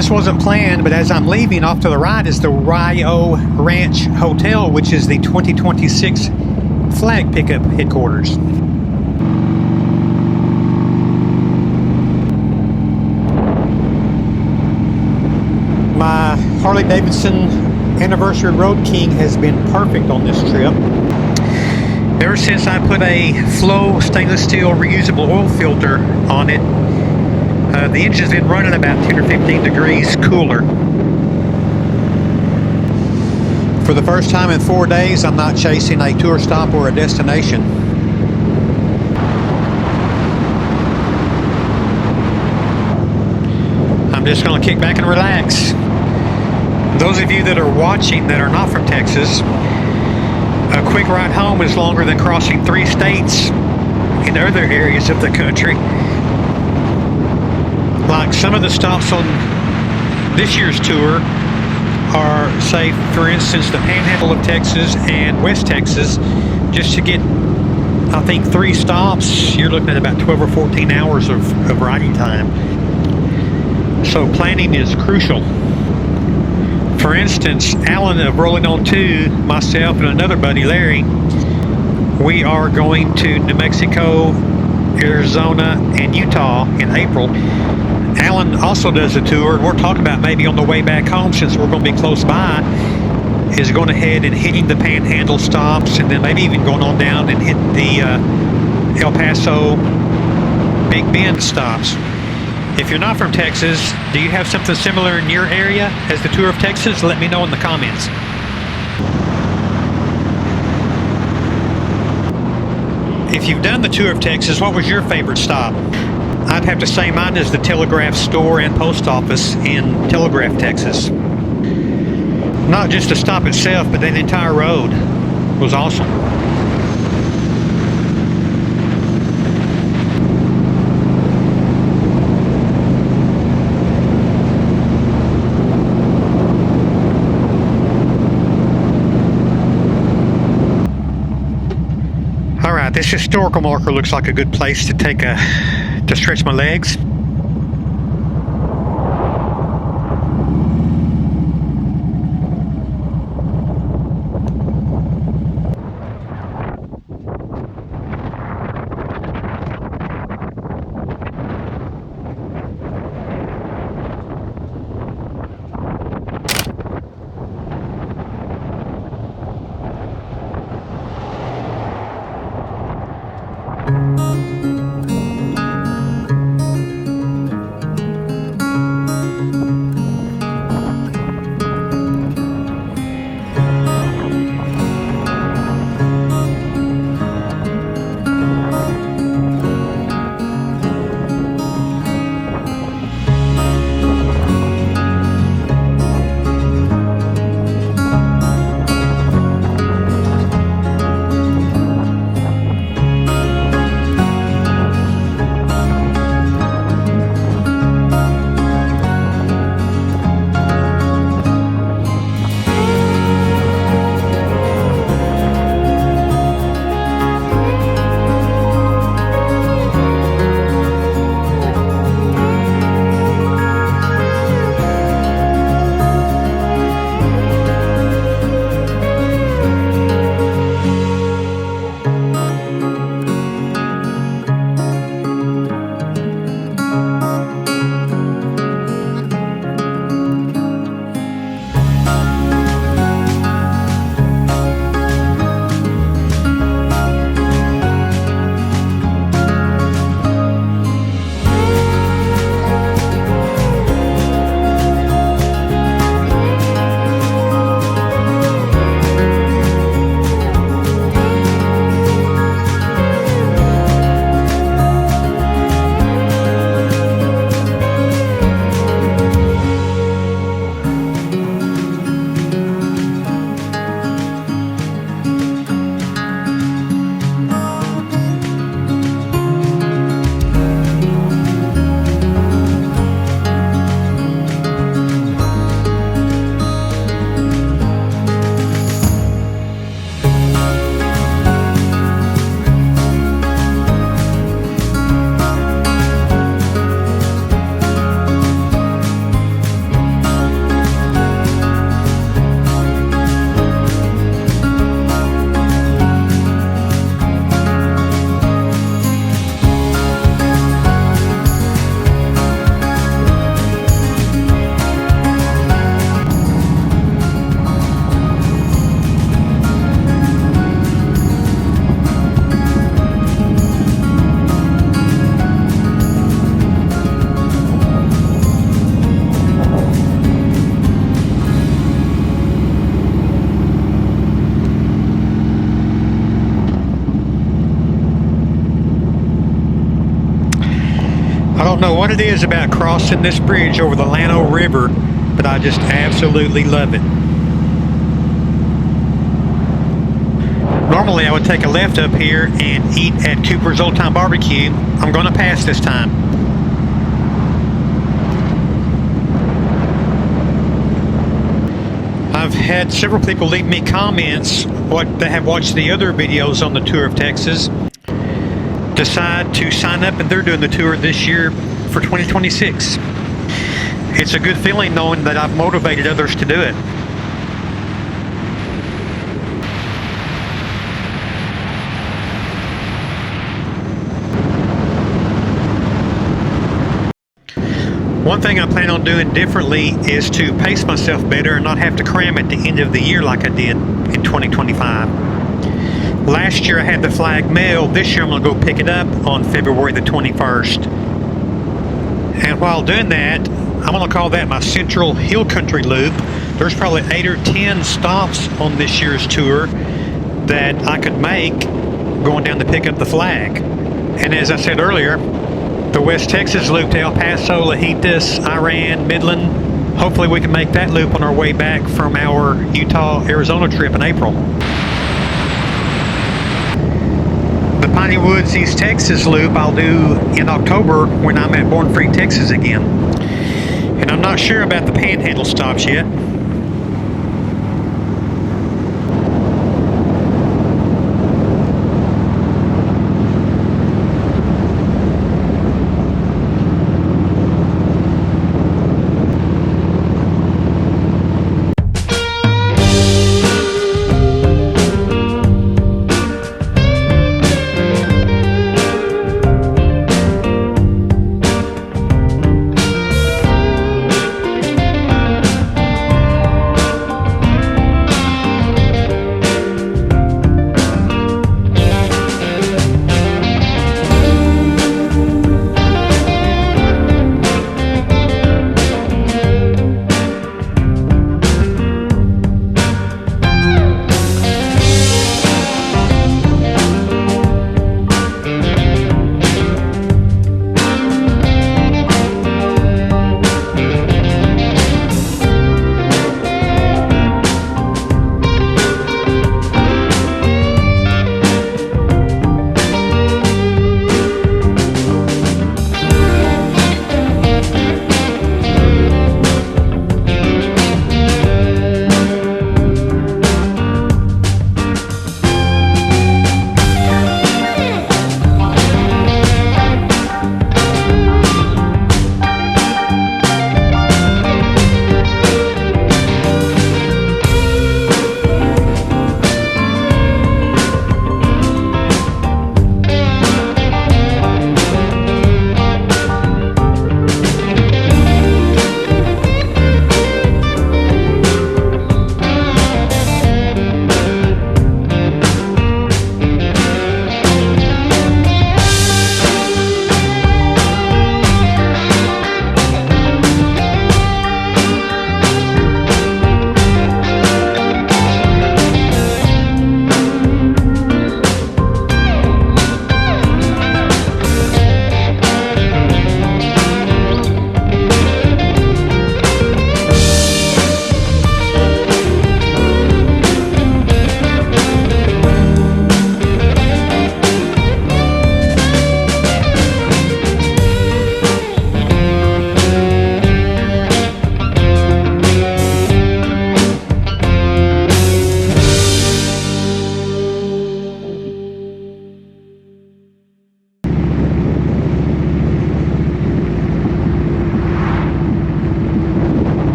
This wasn't planned, but as I'm leaving, off to the right is the Rio Ranch Hotel, which is the 2026 flag pickup headquarters. My Harley-Davidson Anniversary Road King has been perfect on this trip. Ever since I put a Flow stainless steel reusable oil filter on it, the engine's been running about 10 or 15 degrees cooler. For the first time in 4 days, I'm not chasing a tour stop or a destination. I'm just going to kick back and relax. Those of you that are watching that are not from Texas, a quick ride home is longer than crossing 3 states in other areas of the country. Like some of the stops on this year's tour are, say, for instance, the Panhandle of Texas and West Texas. Just to get, I think, 3 stops, you're looking at about 12 or 14 hours of riding time. So planning is crucial. For instance, Alan of Rolling On 2, myself, and another buddy, Larry, we are going to New Mexico, Arizona, and Utah in April. Alan also does a tour, and we're talking about maybe on the way back home, since we're going to be close by, is going ahead and hitting the Panhandle stops, and then maybe even going on down and hit the El Paso, Big Bend stops. If you're not from Texas, do you have something similar in your area as the Tour of Texas? Let me know in the comments. If you've done the Tour of Texas, what was your favorite stop? I'd have to say mine is the Telegraph store and post office in Telegraph, Texas. Not just the stop itself, but the entire road was awesome. Alright, this historical marker looks like a good place to to stretch my legs. don't know what it is about crossing this bridge over the Llano River, but I just absolutely love it. Normally I would take a left up here and eat at Cooper's Old Time Barbecue. I'm going to pass this time. I've had several people leave me comments what they have watched the other videos on the tour of Texas, decide to sign up, and they're doing the tour this year for 2026. It's a good feeling knowing that I've motivated others to do it. One thing I plan on doing differently is to pace myself better and not have to cram at the end of the year like I did in 2025. Last year I had the flag mailed. This year I'm going to go pick it up on February the 21st. And while doing that, I'm going to call that my Central Hill Country Loop. There's probably 8 or 10 stops on this year's tour that I could make going down to pick up the flag. And as I said earlier, the West Texas loop to El Paso, Lajitas, Iran, Midland. Hopefully we can make that loop on our way back from our Utah-Arizona trip in April. The Piney Woods East Texas loop I'll do in October when I'm at Born Free, Texas again. And I'm not sure about the Panhandle stops yet.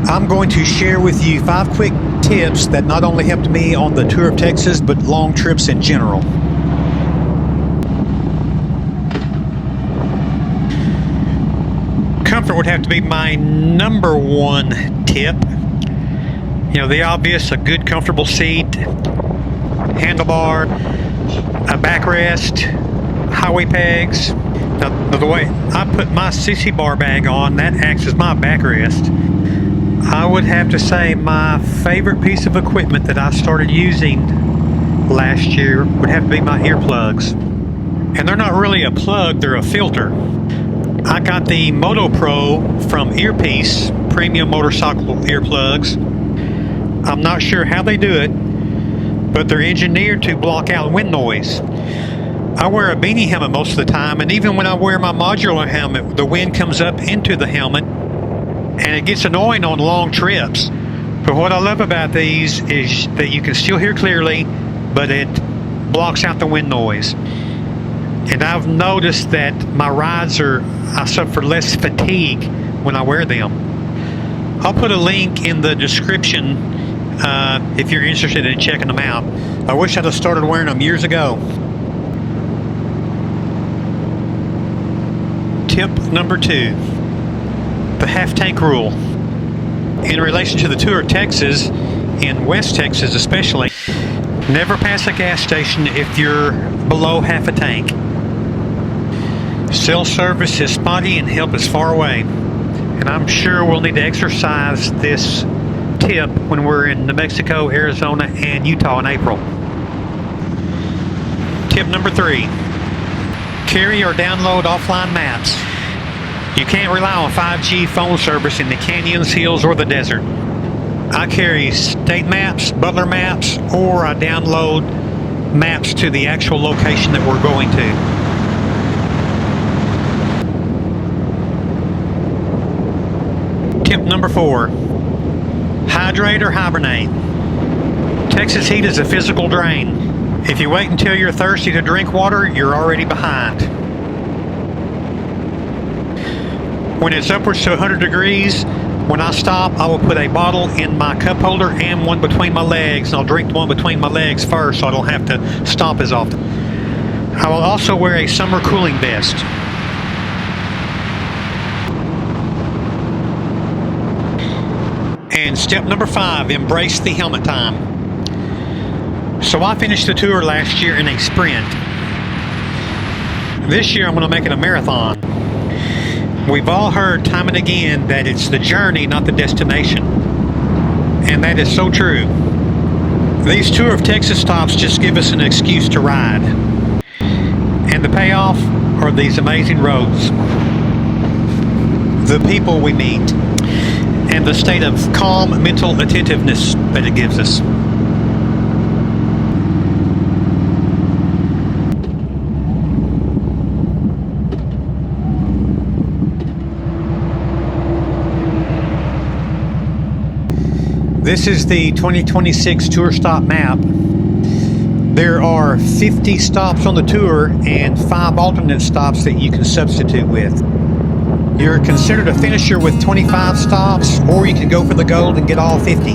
I'm going to share with you 5 quick tips that not only helped me on the tour of Texas, but long trips in general. Comfort would have to be my number 1 tip. You know, the obvious: a good comfortable seat, handlebar, a backrest, highway pegs. Now the way I put my CC bar bag on, that acts as my backrest. I would have to say my favorite piece of equipment that I started using last year would have to be my earplugs. And they're not really a plug, they're a filter. I got the Moto Pro from Earpiece, premium motorcycle earplugs. I'm not sure how they do it, but they're engineered to block out wind noise. I wear a beanie helmet most of the time, and even when I wear my modular helmet, the wind comes up into the helmet, and it gets annoying on long trips. But what I love about these is that you can still hear clearly, but it blocks out the wind noise. And I've noticed that my rides I suffer less fatigue when I wear them. I'll put a link in the description if you're interested in checking them out. I wish I'd have started wearing them years ago. Tip number 2, the half tank rule. In relation to the tour of Texas, in West Texas especially, never pass a gas station if you're below half a tank. Cell service is spotty and help is far away. And I'm sure we'll need to exercise this tip when we're in New Mexico, Arizona, and Utah in April. Tip number 3, carry or download offline maps. You can't rely on 5G phone service in the canyons, hills, or the desert. I carry state maps, Butler maps, or I download maps to the actual location that we're going to. Tip number 4, hydrate or hibernate. Texas heat is a physical drain. If you wait until you're thirsty to drink water, you're already behind. When it's upwards to 100 degrees, when I stop, I will put a bottle in my cup holder and one between my legs, and I'll drink one between my legs first so I don't have to stop as often. I will also wear a summer cooling vest. And step number 5, embrace the helmet time. So I finished the tour last year in a sprint. This year I'm going to make it a marathon. We've all heard time and again that it's the journey, not the destination. And that is so true. These Tour of Texas stops just give us an excuse to ride. And the payoff are these amazing roads, the people we meet, and the state of calm mental attentiveness that it gives us. This is the 2026 tour stop map. There are 50 stops on the tour and 5 alternate stops that you can substitute with. You're considered a finisher with 25 stops, or you can go for the gold and get all 50.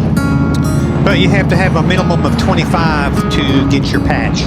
But you have to have a minimum of 25 to get your patch.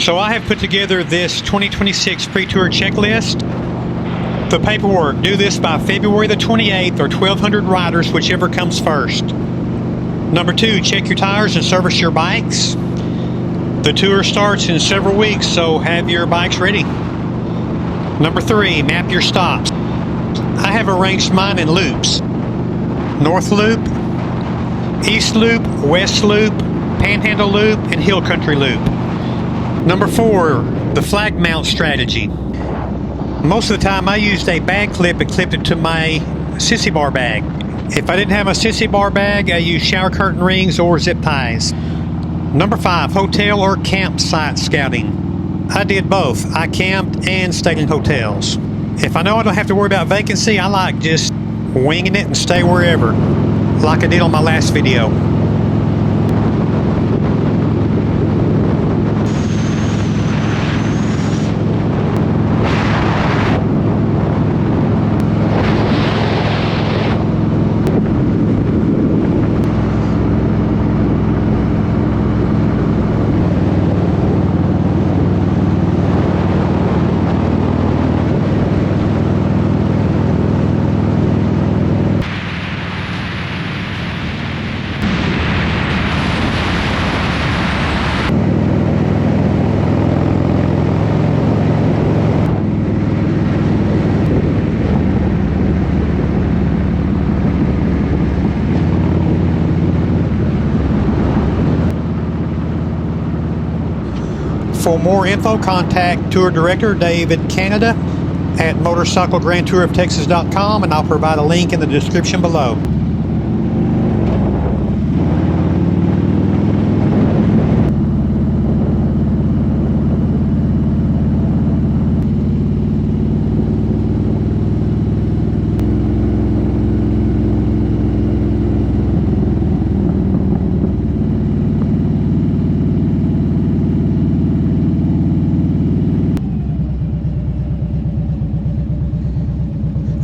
So I have put together this 2026 pre-tour checklist. The paperwork, do this by February the 28th or 1,200 riders, whichever comes first. Number 2, check your tires and service your bikes. The tour starts in several weeks, so have your bikes ready. Number 3, map your stops. I have arranged mine in loops. North Loop, East Loop, West Loop, Panhandle Loop, and Hill Country Loop. Number 4, the flag mount strategy. Most of the time I used a bag clip and clipped it to my sissy bar bag. If I didn't have a sissy bar bag, I used shower curtain rings or zip ties. Number 5, hotel or campsite scouting. I did both. I camped and stayed in hotels. If I know I don't have to worry about vacancy, I like just winging it and stay wherever, like I did on my last video. For more info, contact Tour Director David Canada at motorcyclegrandtouroftexas.com, and I'll provide a link in the description below.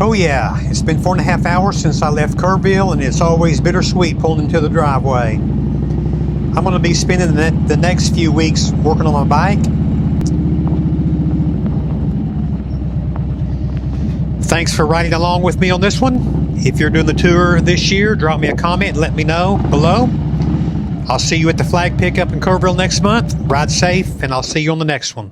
Oh yeah, it's been 4.5 hours since I left Kerrville, and it's always bittersweet pulling into the driveway. I'm going to be spending the next few weeks working on my bike. Thanks for riding along with me on this one. If you're doing the tour this year, drop me a comment and let me know below. I'll see you at the flag pickup in Kerrville next month. Ride safe, and I'll see you on the next one.